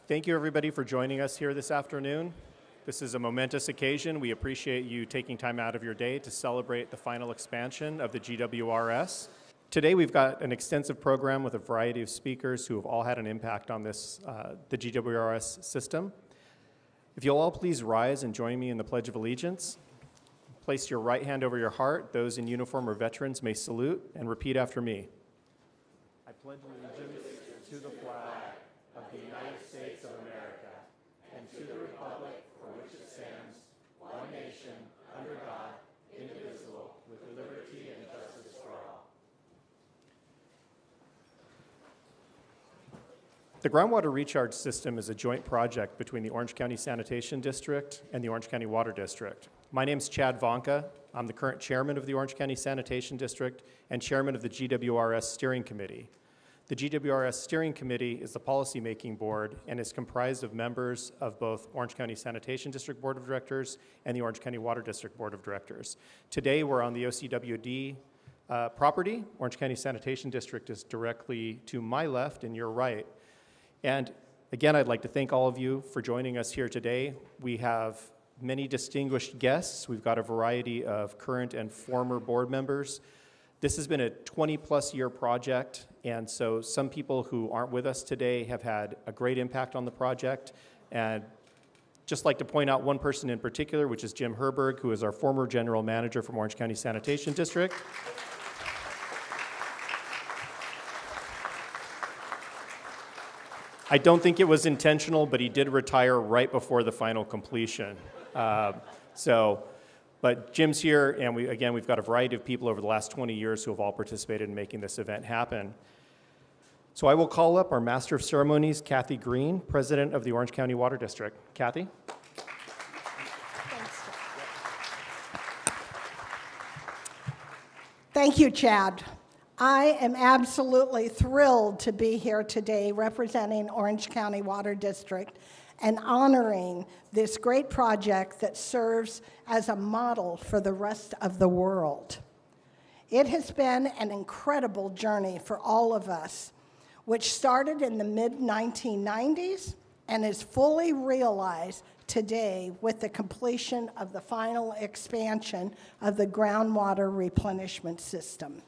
Thank you, everybody, for joining us here this afternoon. This is a momentous occasion. We appreciate you taking time out of your day to celebrate the final expansion of the GWRS. Today, we've got an extensive program with a variety of speakers who have all had an impact on this, the GWRS system. If you'll all please rise and join me in the Pledge of Allegiance. Place your right hand over your heart. Those in uniform or veterans may salute and repeat after me. I pledge allegiance to the flag of the United States of America and to the republic for which it stands, one nation, under God, indivisible, with liberty and justice for all. The Groundwater Recharge System is a joint project between the Orange County Sanitation District and the Orange County Water District. My name's Chad Wanke. I'm the current chairman of the Orange County Sanitation District and chairman of the GWRS Steering Committee. The GWRS Steering Committee is the policymaking board and is comprised of members of both Orange County Sanitation District Board of Directors and the Orange County Water District Board of Directors. Today, we're on the OCWD property. Orange County Sanitation District is directly to my left and your right. And again, I'd like to thank all of you for joining us here today. We have many distinguished guests. We've got a variety of current and former board members. This has been a 20-plus year project, and so some people who aren't with us today have had a great impact on the project. And just like to point out one person in particular, which is Jim Herberg, who is our former general manager from Orange County Sanitation District. I don't think it was intentional, but he did retire right before the final completion. But Jim's here, and we've got a variety of people over the last 20 years who have all participated in making this event happen. So I will call up our Master of Ceremonies, Cathy Green, President of the Orange County Water District. Cathy? Thank you, Chad. I am absolutely thrilled to be here today representing Orange County Water District and honoring this great project that serves as a model for the rest of the world. It has been an incredible journey for all of us, which started in the mid-1990s and is fully realized today with the completion of the final expansion of the Groundwater Replenishment System.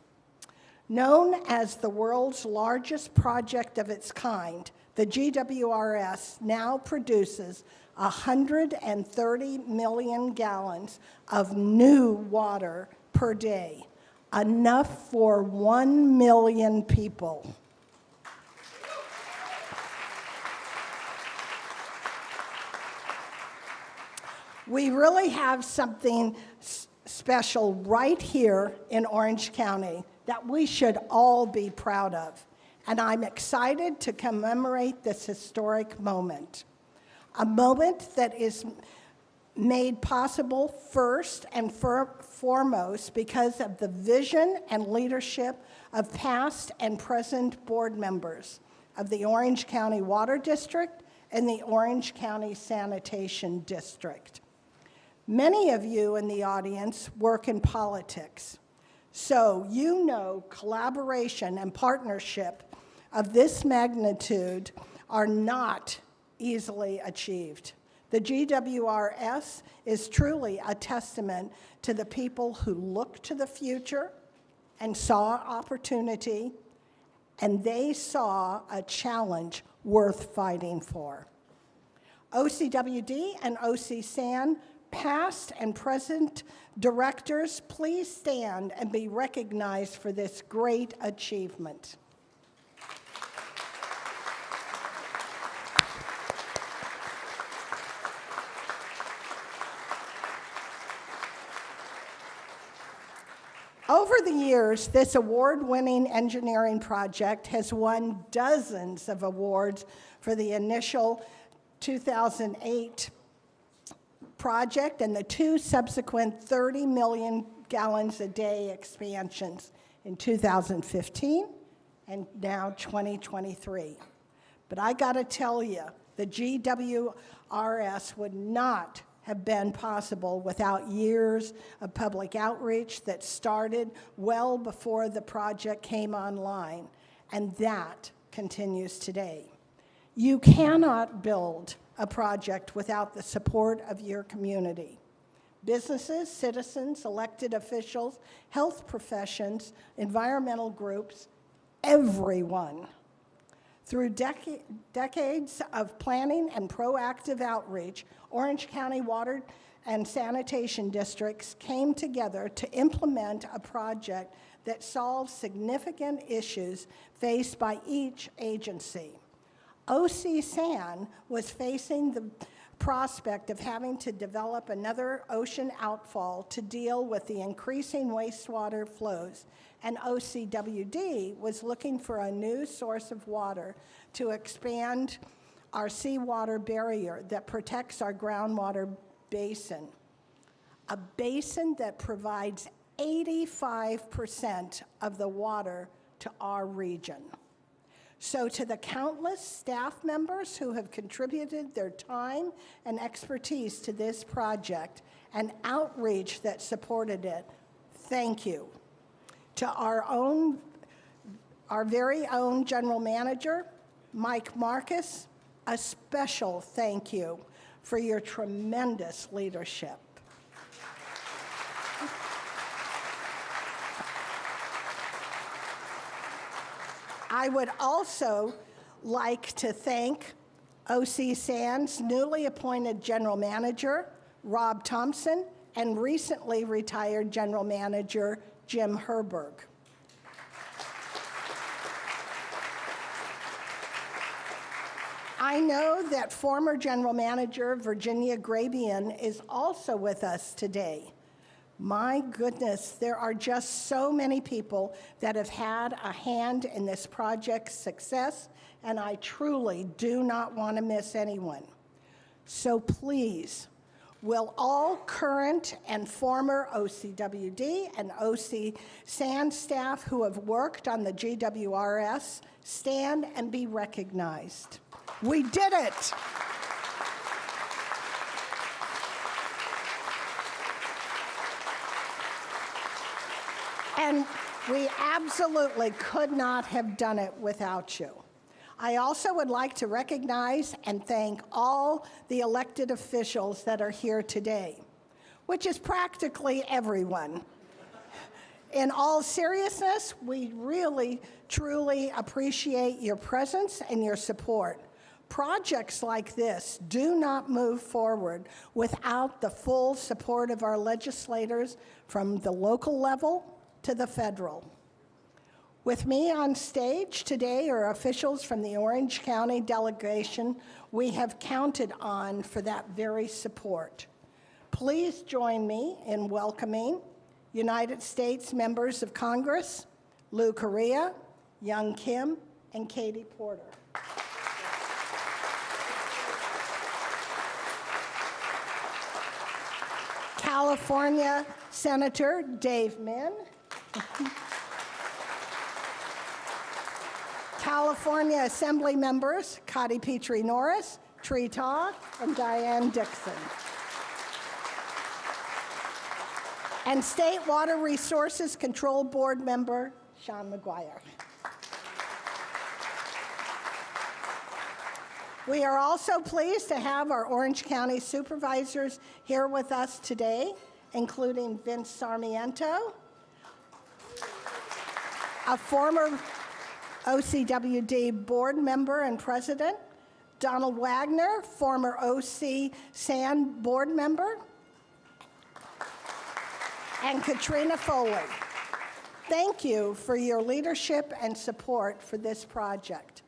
Known as the world's largest project of its kind, the GWRS now produces 130 million gallons of new water per day, enough for 1 million people. We really have something special right here in Orange County that we should all be proud of. And I'm excited to commemorate this historic moment. A moment that is made possible first and foremost because of the vision and leadership of past and present board members of the Orange County Water District and the Orange County Sanitation District. Many of you in the audience work in politics, so you know collaboration and partnership of this magnitude are not easily achieved. The GWRS is truly a testament to the people who looked to the future and saw opportunity, and they saw a challenge worth fighting for. OCWD and OCSAN, past and present directors, please stand and be recognized for this great achievement. Over the years, this award-winning engineering project has won dozens of awards for the initial 2008 project and the two subsequent 30 million gallons a day expansions in 2015 and now 2023. But I gotta tell you, the GWRS would not have been possible without years of public outreach that started well before the project came online, and that continues today. You cannot build a project without the support of your community. Businesses, citizens, elected officials, health professions, environmental groups, everyone. Through decades of planning and proactive outreach, Orange County Water and Sanitation Districts came together to implement a project that solves significant issues faced by each agency. OC San was facing the prospect of having to develop another ocean outfall to deal with the increasing wastewater flows, and OCWD was looking for a new source of water to expand our seawater barrier that protects our groundwater basin, a basin that provides 85% of the water to our region. So to the countless staff members who have contributed their time and expertise to this project and outreach that supported it, thank you. To our very own General Manager, Mike Marcus, a special thank you for your tremendous leadership. I would also like to thank OC San's newly appointed General Manager, Rob Thompson, and recently retired General Manager, Jim Herberg. I know that former General Manager Virginia Grabian is also with us today. My goodness, there are just so many people that have had a hand in this project's success, and I truly do not want to miss anyone. So please, will all current and former OCWD and OC San staff who have worked on the GWRS stand and be recognized? We did it! And we absolutely could not have done it without you. I also would like to recognize and thank all the elected officials that are here today, which is practically everyone. In all seriousness, we really, truly appreciate your presence and your support. Projects like this do not move forward without the full support of our legislators from the local level to the federal. With me on stage today are officials from the Orange County delegation we have counted on for that very support. Please join me in welcoming United States members of Congress, Lou Correa, Young Kim, and Katie Porter. California Senator Dave Min, California Assembly members Cottie Petrie-Norris, Tree Taw, and Diane Dixon. And State Water Resources Control Board member Sean McGuire. We are also pleased to have our Orange County supervisors here with us today, including Vince Sarmiento, a former OCWD board member and president, Donald Wagner, former OC San board member, and Katrina Foley. Thank you for your leadership and support for this project.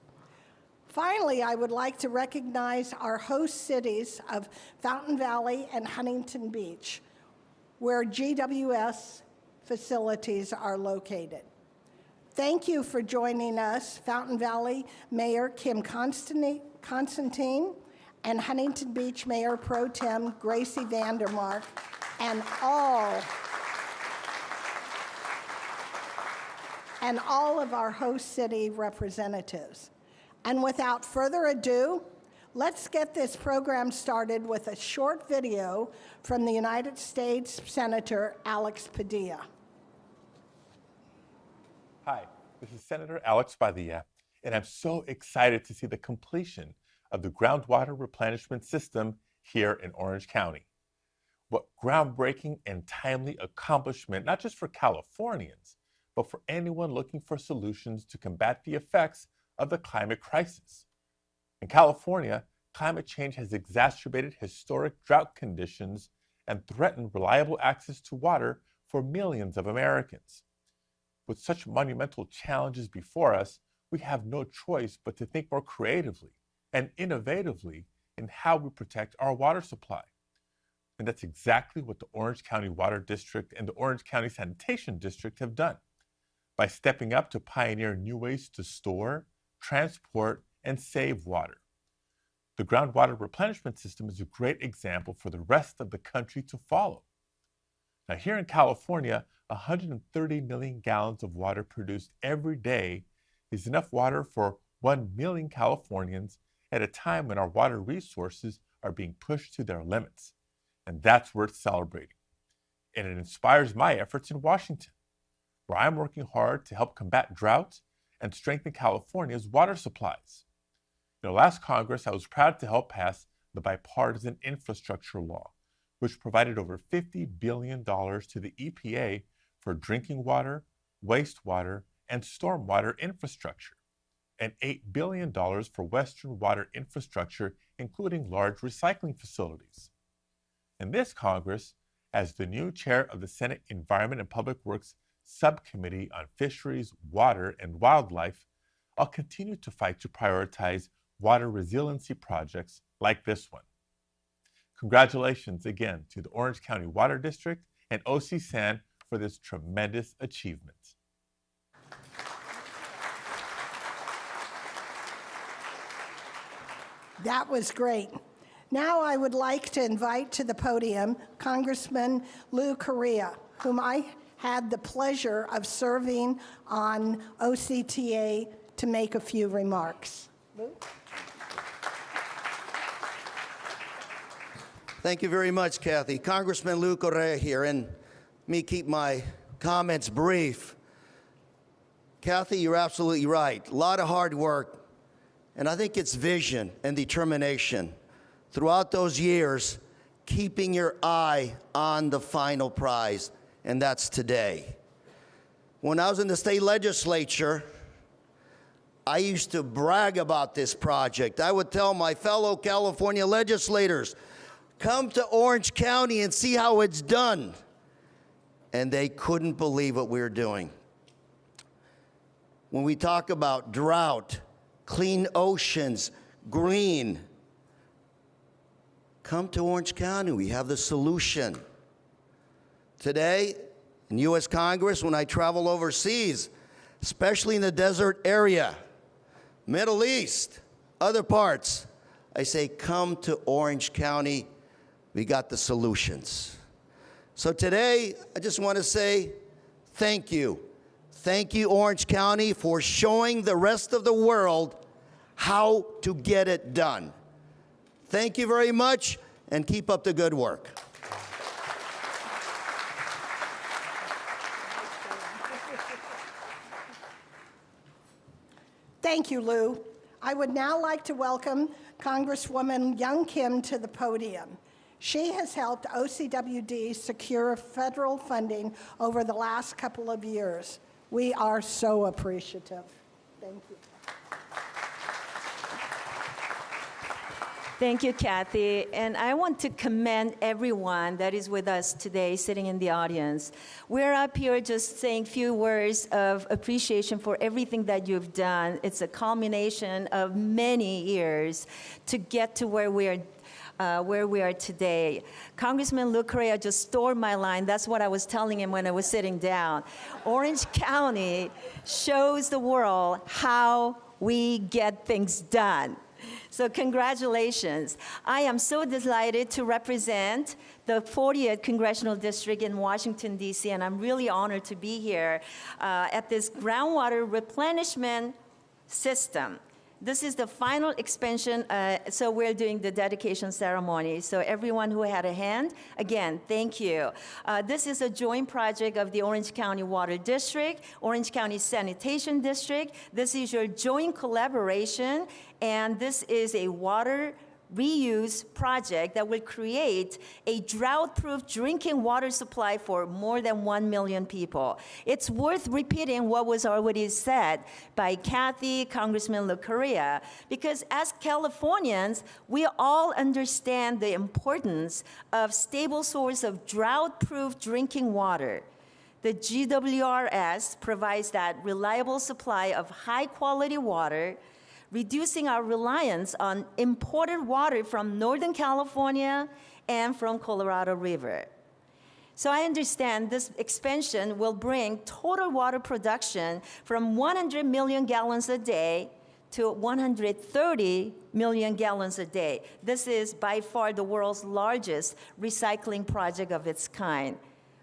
Finally, I would like to recognize our host cities of Fountain Valley and Huntington Beach, where GWS facilities are located. Thank you for joining us, Fountain Valley Mayor Kim Constantine and Huntington Beach Mayor Pro Tem Gracie Vandermark, and all of our host city representatives. And without further ado, let's get this program started with a short video from the United States Senator Alex Padilla. Hi, this is Senator Alex Padilla, and I'm so excited to see the completion of the Groundwater Replenishment System here in Orange County. What groundbreaking and timely accomplishment, not just for Californians, but for anyone looking for solutions to combat the effects of the climate crisis. In California, climate change has exacerbated historic drought conditions and threatened reliable access to water for millions of Americans. With such monumental challenges before us, we have no choice but to think more creatively and innovatively in how we protect our water supply. And that's exactly what the Orange County Water District and the Orange County Sanitation District have done by stepping up to pioneer new ways to store, transport, and save water. The Groundwater Replenishment System is a great example for the rest of the country to follow. Now, here in California, 130 million gallons of water produced every day is enough water for 1 million Californians at a time when our water resources are being pushed to their limits. And that's worth celebrating. And it inspires my efforts in Washington, where I'm working hard to help combat droughts and strengthen California's water supplies. Last Congress, I was proud to help pass the bipartisan infrastructure law, which provided over $50 billion to the EPA for drinking water, wastewater, and stormwater infrastructure, and $8 billion for Western water infrastructure, including large recycling facilities. In this Congress, as the new chair of the Senate Environment and Public Works Subcommittee on Fisheries, Water, and Wildlife, I'll continue to fight to prioritize water resiliency projects like this one. Congratulations again to the Orange County Water District and OC San for this tremendous achievement. That was great. Now I would like to invite to the podium Congressman Lou Correa, whom I had the pleasure of serving on OCTA, to make a few remarks. Lou? Thank you very much, Cathy. Congressman Lou Correa here, and let me keep my comments brief. Cathy, you're absolutely right. A lot of hard work, and I think it's vision and determination throughout those years, keeping your eye on the final prize, and that's today. When I was in the state legislature, I used to brag about this project. I would tell my fellow California legislators, come to Orange County and see how it's done. And they couldn't believe what we were doing. When we talk about drought, clean oceans, green, come to Orange County. We have the solution. Today, in U.S. Congress, when I travel overseas, especially in the desert area, Middle East, other parts, I say, come to Orange County. We got the solutions. So today, I just want to say thank you. Thank you, Orange County, for showing the rest of the world how to get it done. Thank you very much, and keep up the good work. Thank you, Lou. I would now like to welcome Congresswoman Young Kim to the podium. She has helped OCWD secure federal funding over the last couple of years. We are so appreciative. Thank you. Thank you, Cathy. And I want to commend everyone that is with us today, sitting in the audience. We're up here just saying few words of appreciation for everything that you've done. It's a culmination of many years to get to where we are today. Congressman Lou Correa just stole my line. That's what I was telling him when I was sitting down. Orange County shows the world how we get things done. So congratulations. I am so delighted to represent the 40th Congressional District in Washington, D.C., and I'm really honored to be here at this Groundwater Replenishment System. This is the final expansion, so we're doing the dedication ceremony. So everyone who had a hand, again, thank you. This is a joint project of the Orange County Water District, Orange County Sanitation District. This is your joint collaboration, and this is a water reuse project that will create a drought-proof drinking water supply for more than 1 million people. It's worth repeating what was already said by Cathy, Congressman Lou Correa, because as Californians, we all understand the importance of stable source of drought-proof drinking water. The GWRS provides that reliable supply of high-quality water, reducing our reliance on imported water from Northern California and from Colorado River. So I understand this expansion will bring total water production from 100 million gallons a day to 130 million gallons a day. This is by far the world's largest recycling project of its kind.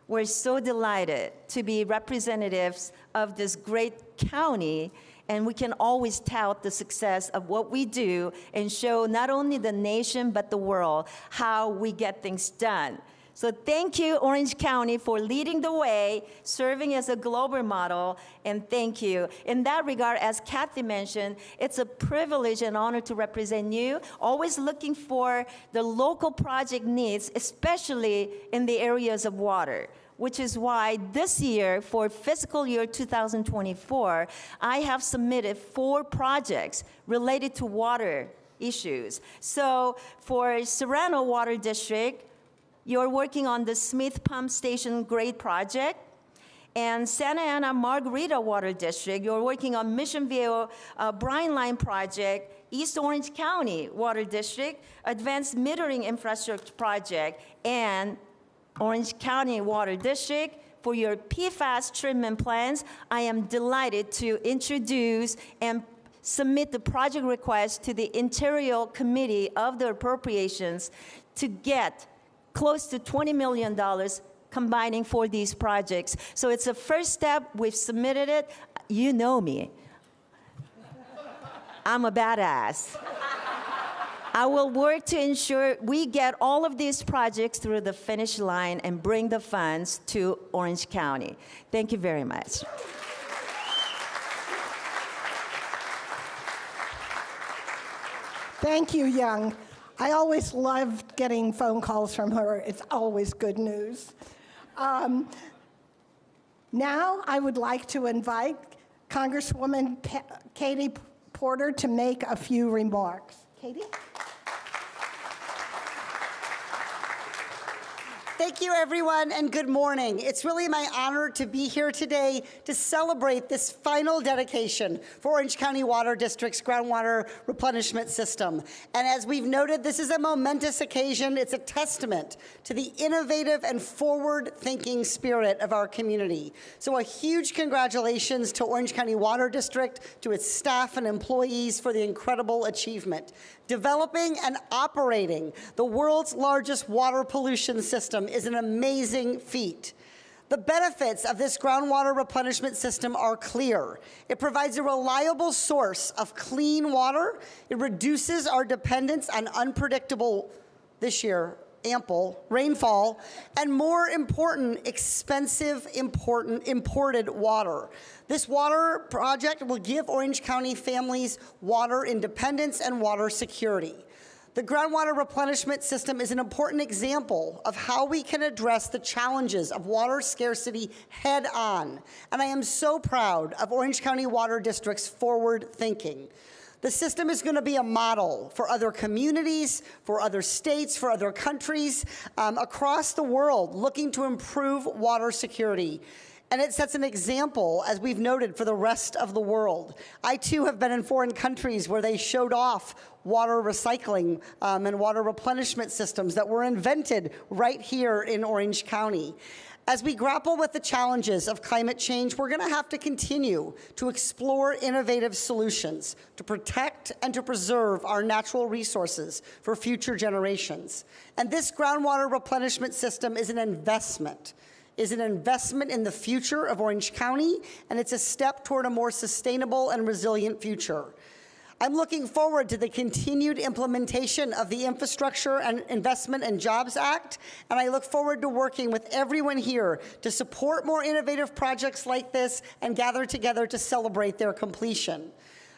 We're so delighted to be representatives of this great county, and we can always tout the success of what we do and show not only the nation but the world how we get things done. So thank you, Orange County, for leading the way, serving as a global model, and thank you. In that regard, as Cathy mentioned, it's a privilege and honor to represent you, always looking for the local project needs, especially in the areas of water, which is why this year, for fiscal year 2024, I have submitted 4 projects related to water issues. So for Serrano Water District, you're working on the Smith Pump Station Grade Project. And Santa Ana Margarita Water District, you're working on Mission Viejo Brine Line Project, East Orange County Water District, Advanced Metering Infrastructure Project, and Orange County Water District. For your PFAS treatment plans, I am delighted to introduce and submit the project request to the Interior Committee of the Appropriations to get close to $20 million combining for these projects. So it's a first step. We've submitted it. You know me. I'm a badass. I will work to ensure we get all of these projects through the finish line and bring the funds to Orange County. Thank you very much. Thank you, Young. I always loved getting phone calls from her. It's always good news. Now I would like to invite Congresswoman Katie Porter to make a few remarks. Katie? Thank you, everyone, and good morning. It's really my honor to be here today to celebrate this final dedication for Orange County Water District's Groundwater Replenishment System. And as we've noted, this is a momentous occasion. It's a testament to the innovative and forward-thinking spirit of our community. So a huge congratulations to Orange County Water District, to its staff and employees for the incredible achievement. Developing and operating the world's largest water pollution system is an amazing feat. The benefits of this groundwater replenishment system are clear. It provides a reliable source of clean water. It reduces our dependence on unpredictable, this year, ample rainfall, and more important, expensive, imported water. This water project will give Orange County families water independence and water security. The groundwater replenishment system is an important example of how we can address the challenges of water scarcity head on. And I am so proud of Orange County Water District's forward thinking. The system is going to be a model for other communities, for other states, for other countries across the world looking to improve water security. And it sets an example, as we've noted, for the rest of the world. I, too, have been in foreign countries where they showed off water recycling and water replenishment systems that were invented right here in Orange County. As we grapple with the challenges of climate change, we're going to have to continue to explore innovative solutions to protect and to preserve our natural resources for future generations. And this groundwater replenishment system is an investment in the future of Orange County, and it's a step toward a more sustainable and resilient future. I'm looking forward to the continued implementation of the Infrastructure and Investment and Jobs Act, and I look forward to working with everyone here to support more innovative projects like this and gather together to celebrate their completion.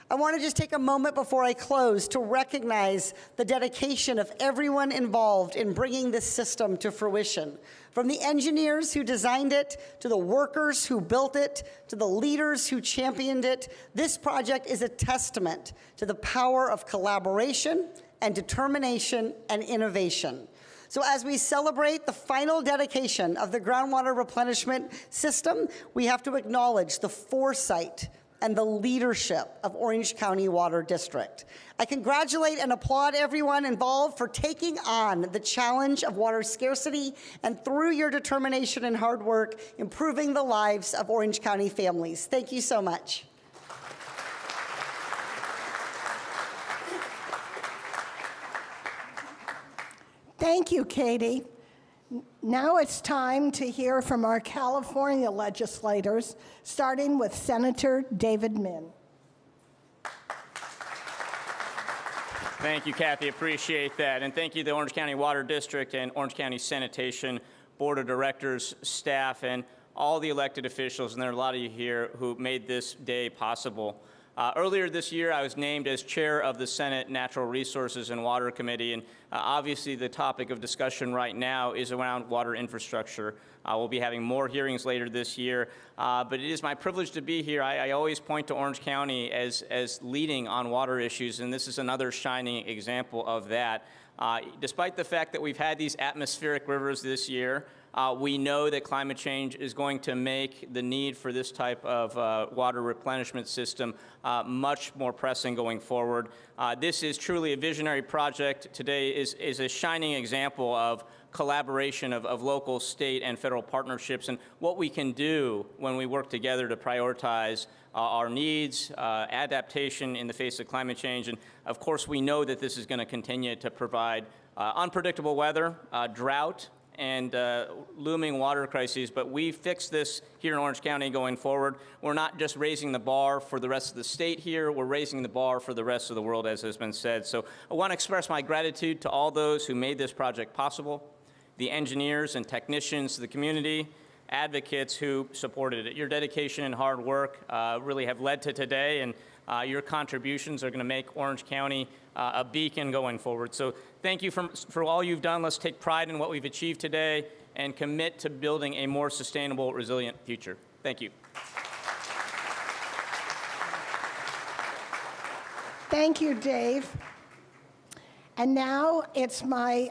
I want to just take a moment before I close to recognize the dedication of everyone involved in bringing this system to fruition. From the engineers who designed it, to the workers who built it, to the leaders who championed it, this project is a testament to the power of collaboration and determination and innovation. So as we celebrate the final dedication of the Groundwater Replenishment System, we have to acknowledge the foresight and the leadership of Orange County Water District. I congratulate and applaud everyone involved for taking on the challenge of water scarcity and, through your determination and hard work, improving the lives of Orange County families. Thank you so much. Thank you, Katie. Now it's time to hear from our California legislators, starting with Senator David Min. Thank you, Cathy. Appreciate that. And thank you to the Orange County Water District and Orange County Sanitation Board of Directors, staff, and all the elected officials, and there are a lot of you here who made this day possible. Earlier this year, I was named as chair of the Senate Natural Resources and Water Committee, and obviously the topic of discussion right now is around water infrastructure. We'll be having more hearings later this year, but it is my privilege to be here. I always point to Orange County as leading on water issues, and this is another shining example of that. Despite the fact that we've had these atmospheric rivers this year, we know that climate change is going to make the need for this type of water replenishment system much more pressing going forward. This is truly a visionary project. Today is a shining example of collaboration of local, state, and federal partnerships and what we can do when we work together to prioritize our needs, adaptation in the face of climate change. And of course, we know that this is going to continue to provide unpredictable weather, drought, and looming water crises, but we fixed this here in Orange County going forward. We're not just raising the bar for the rest of the state here, we're raising the bar for the rest of the world, as has been said. So I want to express my gratitude to all those who made this project possible, the engineers and technicians, the community, advocates who supported it. Your dedication and hard work really have led to today, and your contributions are going to make Orange County a beacon going forward. So thank you for all you've done. Let's take pride in what we've achieved today and commit to building a more sustainable, resilient future. Thank you. Thank you, Dave. And now it's my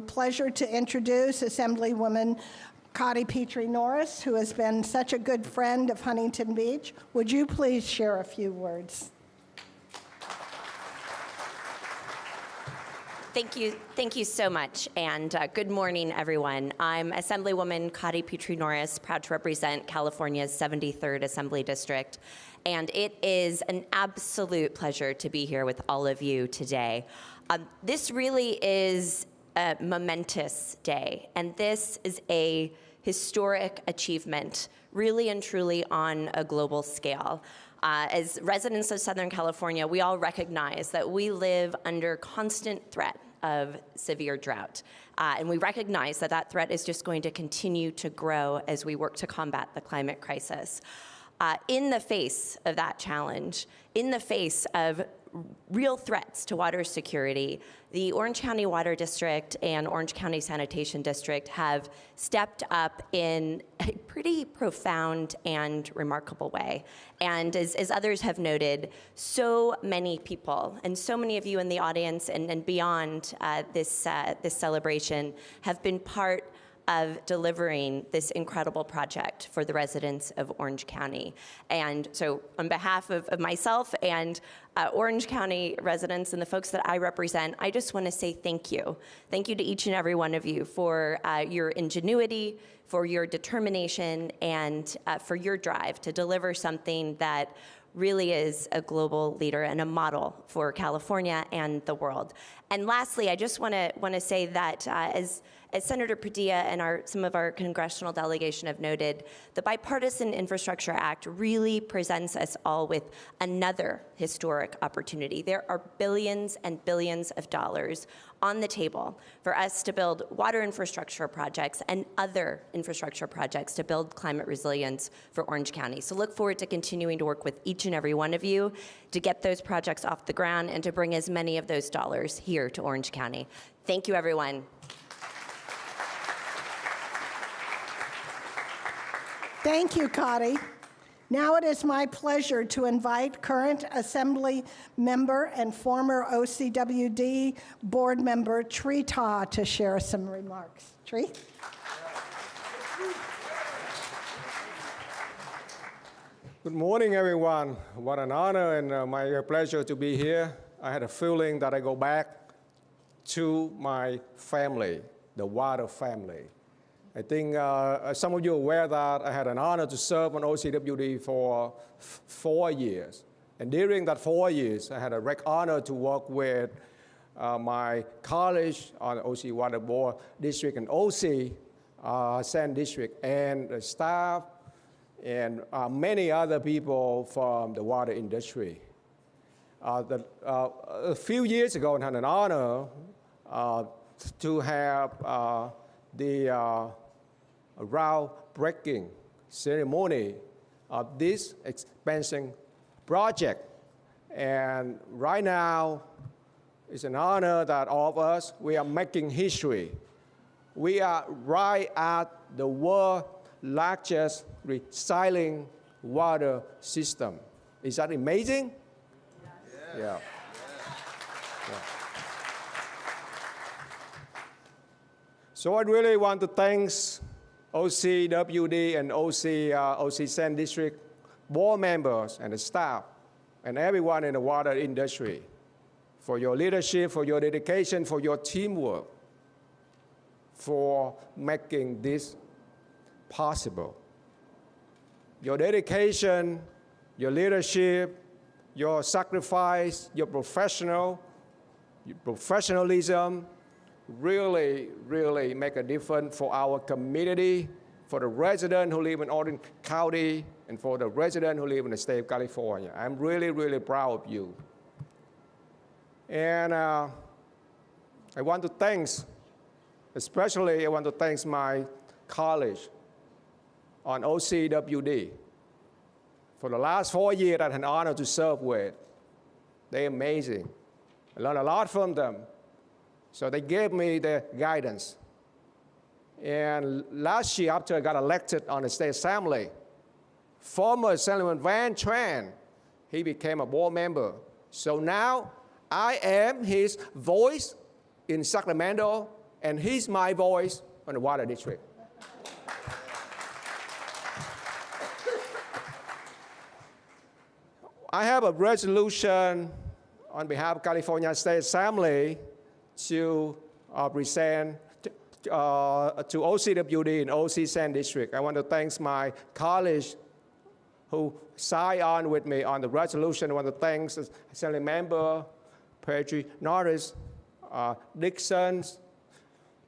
pleasure to introduce Assemblywoman Cottie Petrie-Norris, who has been such a good friend of Huntington Beach. Would you please share a few words? Thank you so much, and good morning, everyone. I'm Assemblywoman Cottie Petrie-Norris, proud to represent California's 73rd Assembly District, and it is an absolute pleasure to be here with all of you today. This really is a momentous day, and this is a historic achievement, really and truly on a global scale. As residents of Southern California, we all recognize that we live under constant threat of severe drought. And we recognize that that threat is just going to continue to grow as we work to combat the climate crisis. In the face of that challenge, in the face of real threats to water security, the Orange County Water District and Orange County Sanitation District have stepped up in a pretty profound and remarkable way. And as others have noted, so many people and so many of you in the audience and beyond this celebration have been part of delivering this incredible project for the residents of Orange County. And so on behalf of myself and Orange County residents and the folks that I represent, I just want to say thank you. Thank you to each and every one of you for your ingenuity, for your determination, and for your drive to deliver something that really is a global leader and a model for California and the world. And lastly, I just want to say that As Senator Padilla and some of our congressional delegation have noted, the Bipartisan Infrastructure Act really presents us all with another historic opportunity. There are billions and billions of dollars on the table for us to build water infrastructure projects and other infrastructure projects to build climate resilience for Orange County. So look forward to continuing to work with each and every one of you to get those projects off the ground and to bring as many of those dollars here to Orange County. Thank you, everyone. Thank you, Cottie. Now it is my pleasure to invite current Assembly member and former OCWD board member Tree Ta to share some remarks. Tree? Good morning, everyone. What an honor and my pleasure to be here. I had a feeling that I go back to my family, the water family. I think some of you are aware that I had an honor to serve on OCWD for 4 years. And during that 4 years, I had a great honor to work with my college on the OC Water Board District and OC San District, and the staff and many other people from the water industry. A few years ago, I had an honor to have the groundbreaking ceremony of this expansion project. And right now, it's an honor that all of us, we are making history. We are right at the world's largest recycling water system. Is that amazing? Yeah. So I really want to thank OCWD and OC San District board members and the staff and everyone in the water industry for your leadership, for your dedication, for your teamwork, for making this possible. Your dedication, your leadership, your sacrifice, your professionalism, really, really make a difference for our community, for the residents who live in Orange County, and for the residents who live in the state of California. I'm really, really proud of you. And I want to thank, especially I want to thank my college on OCWD. For the last 4 years, I had an honor to serve with. They're amazing. I learned a lot from them. So they gave me the guidance. And last year, after I got elected on the state assembly, former Assemblyman Van Tran, he became a board member. So now I am his voice in Sacramento, and he's my voice on the Water District. I have a resolution on behalf of California State Assembly to present to OCWD and OC San District. I want to thank my colleagues who signed on with me on the resolution. I want to thank Assembly Member Petrie-Norris, Dixon,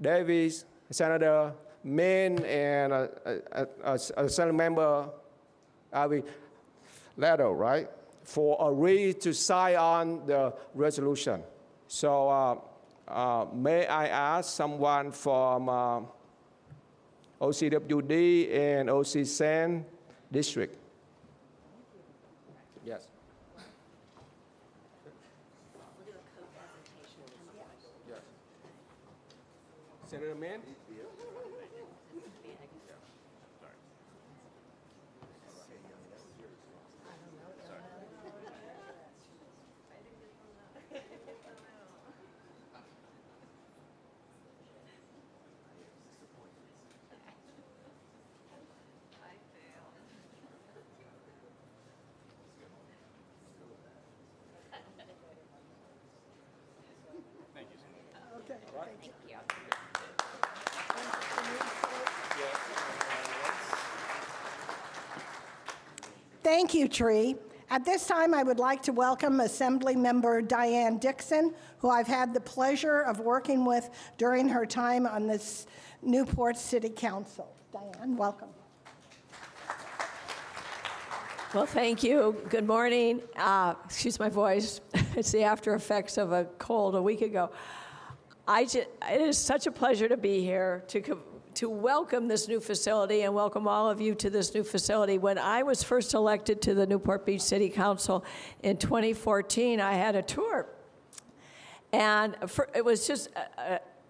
Davis, Senator Min, and Assembly Member Avi Leto, right, for agreeing to sign on the resolution. So may I ask someone from OCWD and OC San District? Yes. Yes. Senator Min? Thank you, Tree. At this time, I would like to welcome Assembly Member Diane Dixon, who I've had the pleasure of working with during her time on this Newport City Council. Diane, welcome. Well, thank you. Good morning. Excuse my voice. It's the after effects of a cold a week ago. It is such a pleasure to be here to welcome this new facility and welcome all of you to this new facility. When I was first elected to the Newport Beach City Council in 2014, I had a tour. And it was just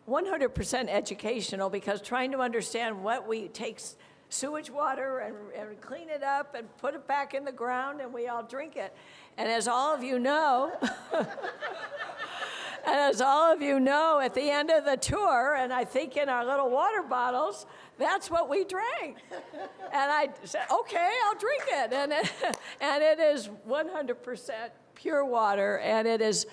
100% educational, because trying to understand what we take sewage water and clean it up and put it back in the ground and we all drink it. And as all of you know, at the end of the tour, and I think in our little water bottles, that's what we drank. And I said, okay, I'll drink it. And it is 100% pure water, and it is,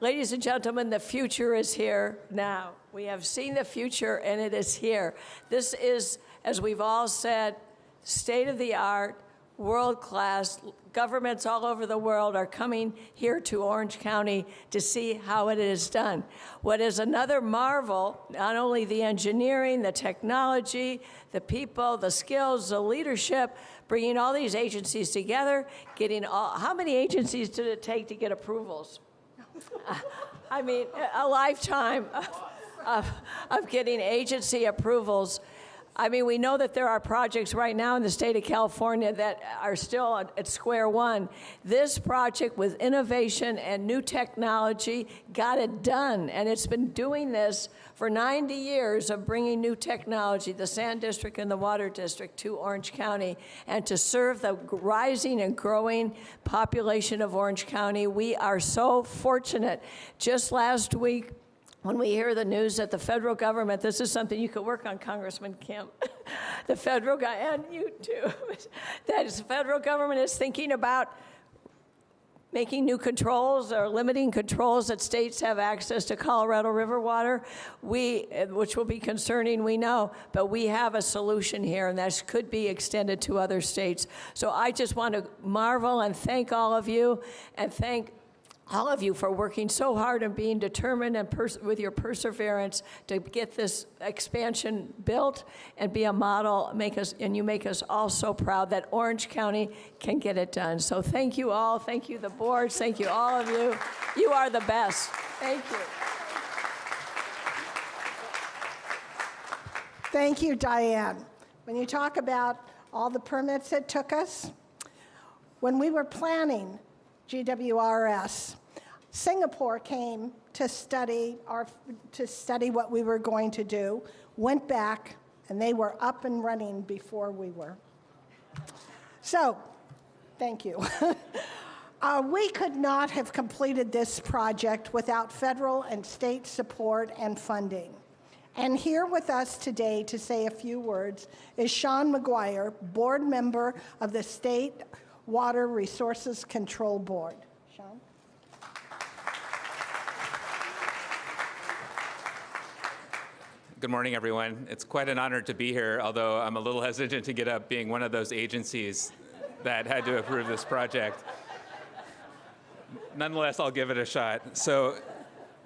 ladies and gentlemen, the future is here now. We have seen the future, and it is here. This is, as we've all said, state-of-the-art, world-class. Governments all over the world are coming here to Orange County to see how it is done. What is another marvel, not only the engineering, the technology, the people, the skills, the leadership, bringing all these agencies together, how many agencies did it take to get approvals? I mean, a lifetime of getting agency approvals. I mean, we know that there are projects right now in the state of California that are still at square one. This project, with innovation and new technology, got it done. And it's been doing this for 90 years of bringing new technology, the Sand District and the Water District, to Orange County, and to serve the rising and growing population of Orange County. We are so fortunate. Just last week, when we hear the news that the federal government, this is something you could work on, Congressman Kemp, the federal and you too, that the federal government is thinking about making new controls or limiting controls that states have access to Colorado River water, which will be concerning, we know, but we have a solution here, and that could be extended to other states. So I just want to marvel and thank all of you, and thank all of you for working so hard and being determined and with your perseverance to get this expansion built and be a model, and you make us all so proud that Orange County can get it done. So thank you all, thank you the boards, thank you all of you. You are the best. Thank you. Thank you, Diane. When you talk about all the permits it took us, when we were planning GWRS, Singapore came to study what we were going to do, went back, and they were up and running before we were. So, thank you. We could not have completed this project without federal and state support and funding. And here with us today to say a few words is Sean McGuire, board member of the State Water Resources Control Board. Sean? Good morning, everyone. It's quite an honor to be here, although I'm a little hesitant to get up being one of those agencies that had to approve this project. Nonetheless, I'll give it a shot. So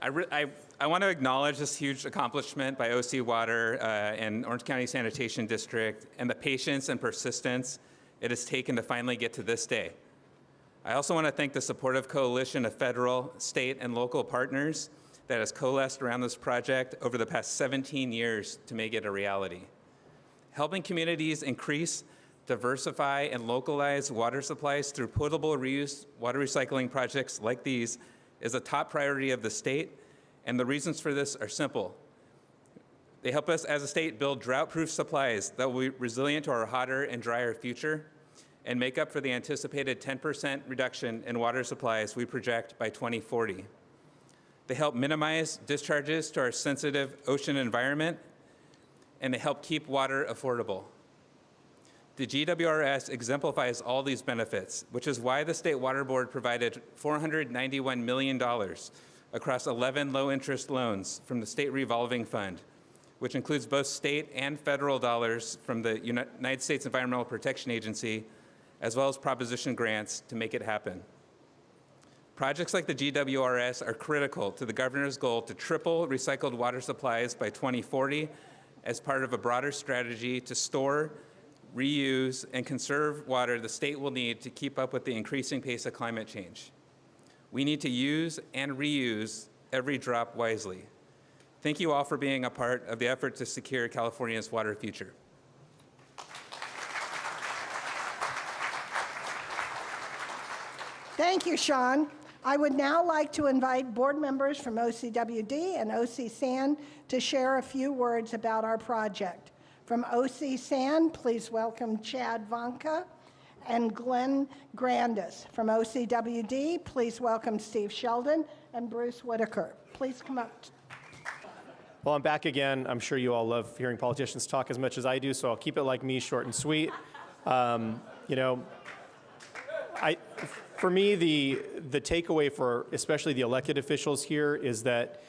I want to acknowledge this huge accomplishment by OC Water and Orange County Sanitation District and the patience and persistence it has taken to finally get to this day. I also want to thank the supportive coalition of federal, state, and local partners that has coalesced around this project over the past 17 years to make it a reality. Helping communities increase, diversify, and localize water supplies through potable reuse water recycling projects like these is a top priority of the state, and the reasons for this are simple. They help us as a state build drought-proof supplies that will be resilient to our hotter and drier future and make up for the anticipated 10% reduction in water supplies we project by 2040. They help minimize discharges to our sensitive ocean environment, and they help keep water affordable. The GWRS exemplifies all these benefits, which is why the State Water Board provided $491 million across 11 low-interest loans from the State Revolving Fund, which includes both state and federal dollars from the United States Environmental Protection Agency, as well as proposition grants to make it happen. Projects like the GWRS are critical to the governor's goal to triple recycled water supplies by 2040 as part of a broader strategy to store, reuse, and conserve water the state will need to keep up with the increasing pace of climate change. We need to use and reuse every drop wisely. Thank you all for being a part of the effort to secure California's water future. Thank you, Sean. I would now like to invite board members from OCWD and OC San to share a few words about our project. From OC San, please welcome Chad Wanke and Glenn Grandis. From OCWD, please welcome Steve Sheldon and Bruce Whitaker. Please come up. Well, I'm back again. I'm sure you all love hearing politicians talk as much as I do, so I'll keep it like me, short and sweet. For me, the takeaway for especially the elected officials here is that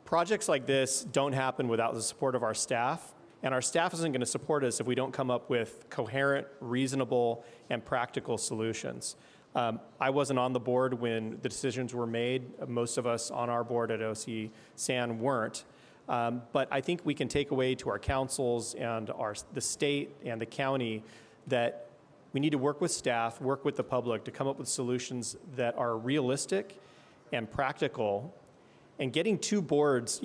projects like this don't happen without the support of our staff, and our staff isn't going to support us if we don't come up with coherent, reasonable, and practical solutions. I wasn't on the board when the decisions were made. Most of us on our board at OC San weren't. But I think we can take away to our councils and the state and the county that we need to work with staff, work with the public to come up with solutions that are realistic and practical. And getting two boards,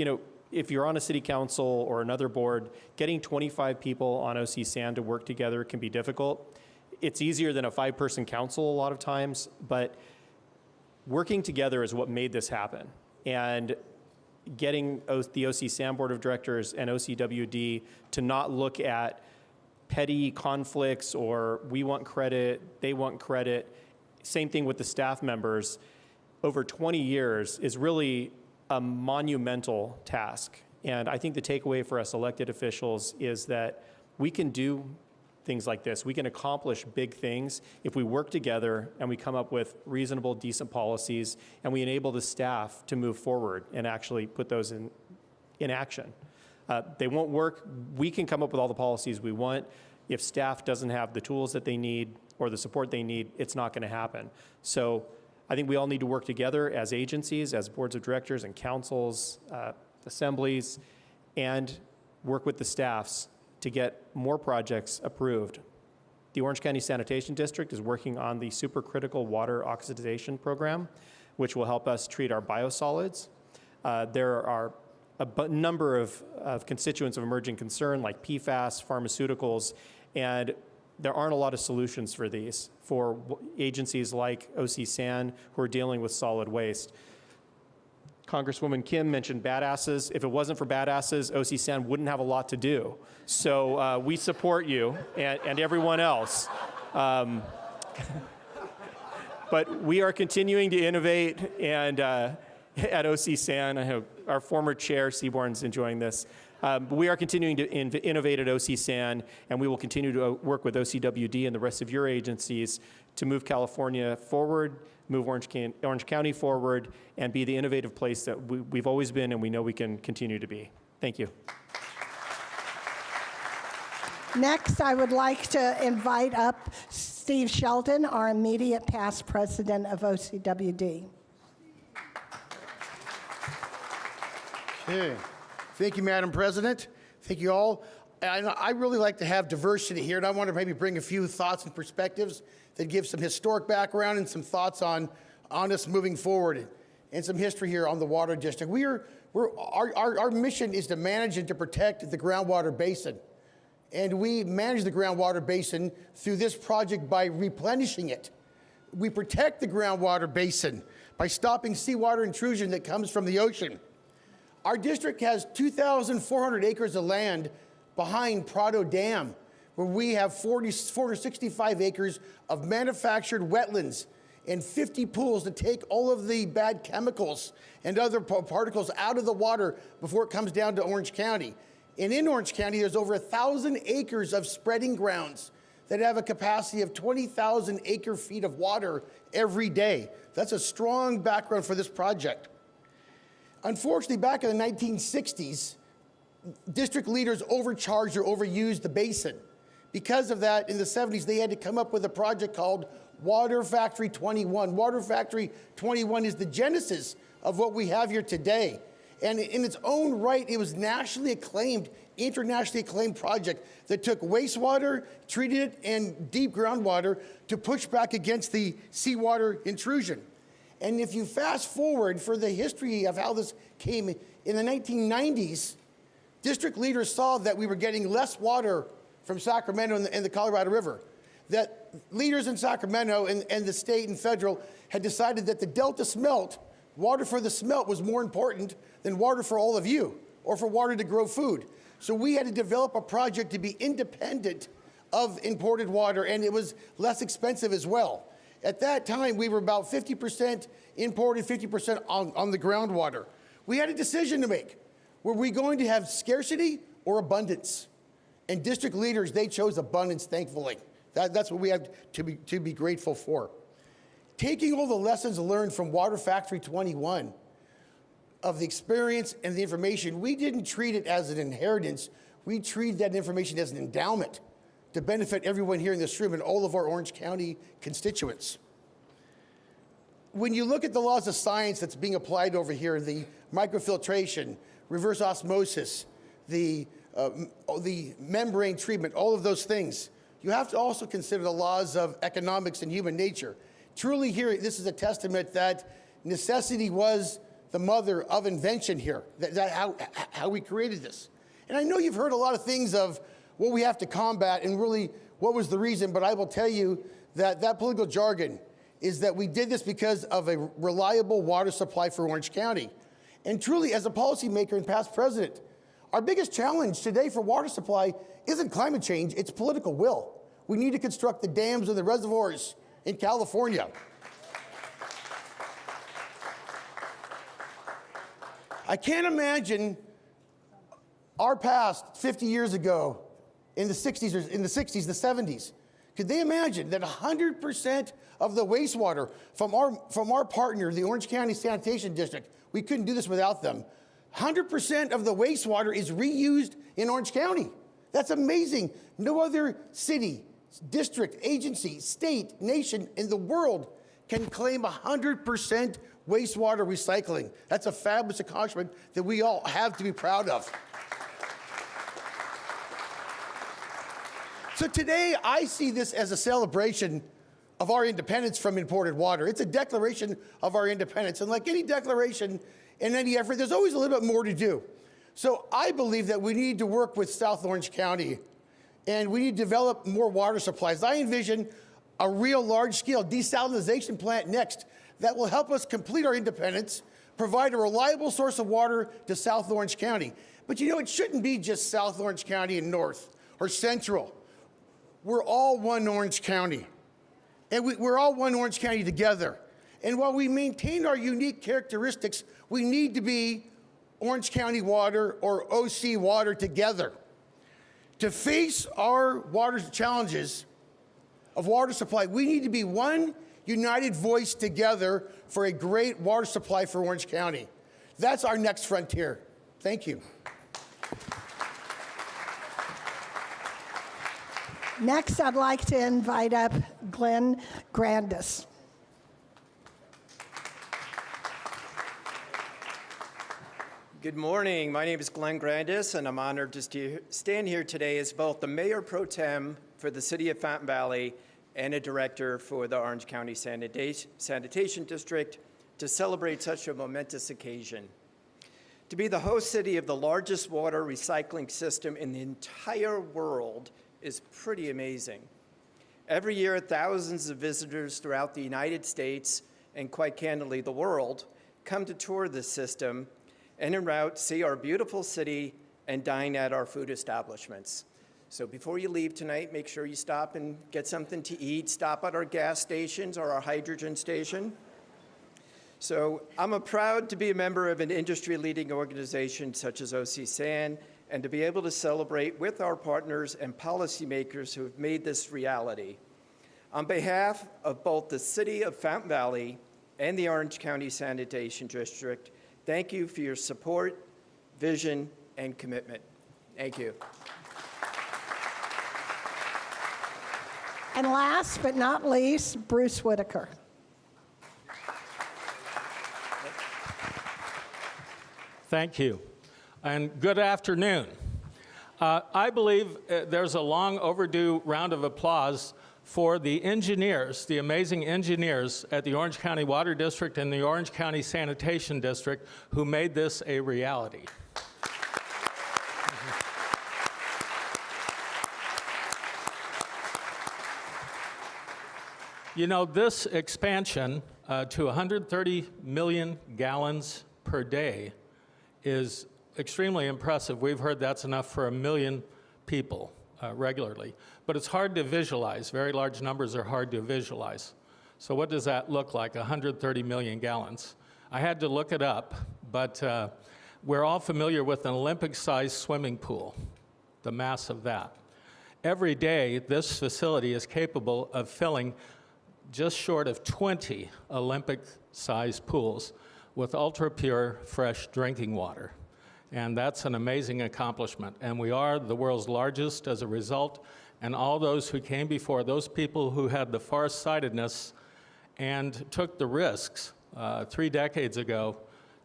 if you're on a city council or another board, getting 25 people on OC San to work together can be difficult. It's easier than a 5-person council a lot of times, but working together is what made this happen. And getting the OC San Board of Directors and OCWD to not look at petty conflicts or we want credit, they want credit. Same thing with the staff members. Over 20 years is really a monumental task. And I think the takeaway for us elected officials is that we can do things like this. We can accomplish big things if we work together and we come up with reasonable, decent policies and we enable the staff to move forward and actually put those in action. They won't work. We can come up with all the policies we want. If staff doesn't have the tools that they need or the support they need, it's not going to happen. So I think we all need to work together as agencies, as boards of directors and councils, assemblies, and work with the staffs to get more projects approved. The Orange County Sanitation District is working on the supercritical water oxidation program, which will help us treat our biosolids. There are a number of constituents of emerging concern like PFAS, pharmaceuticals, and there aren't a lot of solutions for these for agencies like OC San who are dealing with solid waste. Congresswoman Kim mentioned badasses. If it wasn't for badasses, OC San wouldn't have a lot to do. So we support you and everyone else. But we are continuing to innovate, and at OC San, I hope our former chair, Seaborn's enjoying this. But we are continuing to innovate at OC San, and we will continue to work with OCWD and the rest of your agencies to move California forward, move Orange County forward, and be the innovative place that we've always been and we know we can continue to be. Thank you. Next, I would like to invite up Steve Sheldon, our immediate past president of OCWD. Okay. Thank you, Madam President. Thank you all. I really like to have diversity here, and I want to maybe bring a few thoughts and perspectives that give some historic background and some thoughts on us moving forward, and some history here on the water district. Our mission is to manage and to protect the groundwater basin, and we manage the groundwater basin through this project by replenishing it. We protect the groundwater basin by stopping seawater intrusion that comes from the ocean. Our district has 2,400 acres of land behind Prado Dam, where we have 465 acres of manufactured wetlands and 50 pools to take all of the bad chemicals and other particles out of the water before it comes down to Orange County. And in Orange County, there's over 1,000 acres of spreading grounds that have a capacity of 20,000 acre feet of water every day. That's a strong background for this project. Unfortunately, back in the 1960s, district leaders overcharged or overused the basin Because of that, in the 70s, they had to come up with a project called Water Factory 21. Water Factory 21 is the genesis of what we have here today. And in its own right, it was nationally acclaimed, internationally acclaimed project that took wastewater, treated it, and deep groundwater to push back against the seawater intrusion. And if you fast forward for the history of how this came, in the 1990s, district leaders saw that we were getting less water from Sacramento and the Colorado River. That leaders in Sacramento and the state and federal had decided that the Delta smelt, water for the smelt was more important than water for all of you, or for water to grow food. So we had to develop a project to be independent of imported water, and it was less expensive as well. At that time, we were about 50% imported, 50% on the groundwater. We had a decision to make. Were we going to have scarcity or abundance? And district leaders, they chose abundance, thankfully. That's what we have to be grateful for. Taking all the lessons learned from Water Factory 21, of the experience and the information, we didn't treat it as an inheritance. We treated that information as an endowment to benefit everyone here in this room and all of our Orange County constituents. When you look at the laws of science that's being applied over here, the microfiltration, reverse osmosis, the membrane treatment, all of those things, you have to also consider the laws of economics and human nature. Truly here, this is a testament that necessity was the mother of invention here, how we created this. And I know you've heard a lot of things of what we have to combat and really what was the reason, but I will tell you that that political jargon is that we did this because of a reliable water supply for Orange County. And truly, as a policymaker and past president, our biggest challenge today for water supply isn't climate change, it's political will. We need to construct the dams and the reservoirs in California. I can't imagine our past 50 years ago in the 60s, or in the 60s, the 70s. Could they imagine that 100% of the wastewater from our partner, the Orange County Sanitation District, we couldn't do this without them, 100% of the wastewater is reused in Orange County. That's amazing. No other city, district, agency, state, nation in the world can claim 100% wastewater recycling. That's a fabulous accomplishment that we all have to be proud of. So today, I see this as a celebration of our independence from imported water. It's a declaration of our independence. And like any declaration and any effort, there's always a little bit more to do. So I believe that we need to work with South Orange County, and we need to develop more water supplies. I envision a real large-scale desalination plant next that will help us complete our independence, provide a reliable source of water to South Orange County. But you know, it shouldn't be just South Orange County and North or Central. We're all one Orange County. And we're all one Orange County together. And while we maintain our unique characteristics, we need to be Orange County Water or OC Water together. To face our water challenges of water supply, we need to be one united voice together for a great water supply for Orange County. That's our next frontier. Thank you. Next, I'd like to invite up Glenn Grandis. Good morning. My name is Glenn Grandis, and I'm honored to stand here today as both the Mayor Pro Tem for the City of Fountain Valley and a Director for the Orange County Sanitation District to celebrate such a momentous occasion. To be the host city of the largest water recycling system in the entire world is pretty amazing. Every year, thousands of visitors throughout the United States, and quite candidly, the world, come to tour this system and en route see our beautiful city and dine at our food establishments. So before you leave tonight, make sure you stop and get something to eat, stop at our gas stations or our hydrogen station. So I'm proud to be a member of an industry-leading organization such as OC San, and to be able to celebrate with our partners and policymakers who have made this reality. On behalf of both the City of Fountain Valley and the Orange County Sanitation District, thank you for your support, vision, and commitment. Thank you. And last but not least, Bruce Whitaker. Thank you, and good afternoon. I believe there's a long overdue round of applause for the engineers, the amazing engineers at the Orange County Water District and the Orange County Sanitation District who made this a reality. You know, this expansion to 130 million gallons per day is extremely impressive. We've heard that's enough for 1 million people regularly. But it's hard to visualize. Very large numbers are hard to visualize. So what does that look like, 130 million gallons? I had to look it up, but we're all familiar with an Olympic-sized swimming pool, the mass of that. Every day, this facility is capable of filling just short of 20 Olympic-sized pools with ultra-pure, fresh drinking water. And that's an amazing accomplishment. And we are the world's largest as a result. And all those who came before, those people who had the farsightedness and took the risks 3 decades ago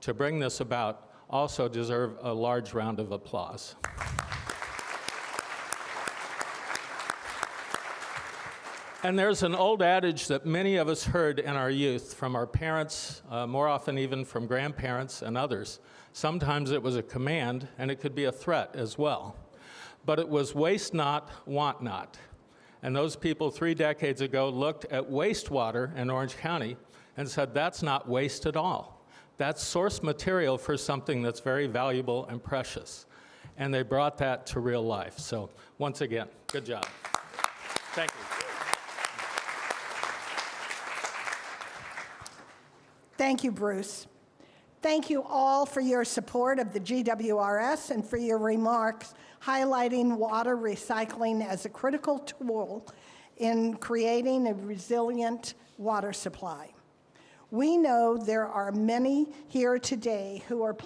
to bring this about, also deserve a large round of applause. And there's an old adage that many of us heard in our youth from our parents, more often even from grandparents and others. Sometimes it was a command, and it could be a threat as well. But it was waste not, want not. And those people 3 decades ago looked at wastewater in Orange County and said, that's not waste at all. That's source material for something that's very valuable and precious. And they brought that to real life. So once again, good job. Thank you. Thank you, Bruce. Thank you all for your support of the GWRS and for your remarks highlighting water recycling as a critical tool in creating a resilient water supply. We know there are many here today who are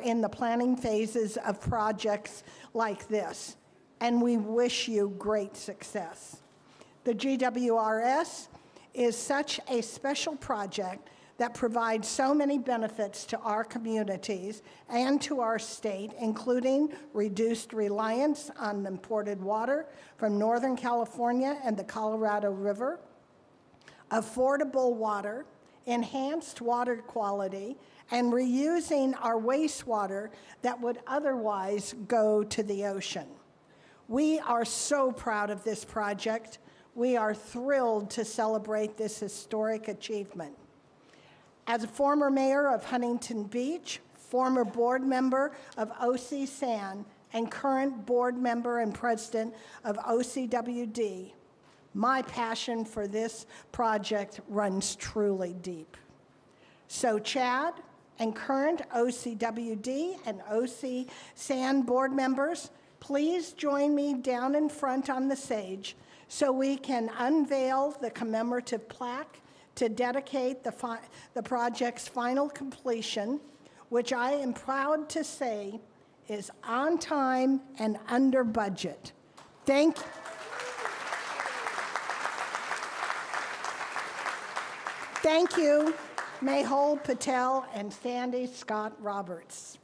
in the planning phases of projects like this, and we wish you great success. The GWRS is such a special project that provides so many benefits to our communities and to our state, including reduced reliance on imported water from Northern California and the Colorado River, affordable water, enhanced water quality, and reusing our wastewater that would otherwise go to the ocean. We are so proud of this project. We are thrilled to celebrate this historic achievement. As a former mayor of Huntington Beach, former board member of OC San, and current board member and president of OCWD, my passion for this project runs truly deep. So Chad and current OCWD and OC San board members, please join me down in front on the stage so we can unveil the commemorative plaque to dedicate the project's final completion, which I am proud to say is on time and under budget. Thank you. Thank you, Mehul Patel and Sandy Scott Roberts.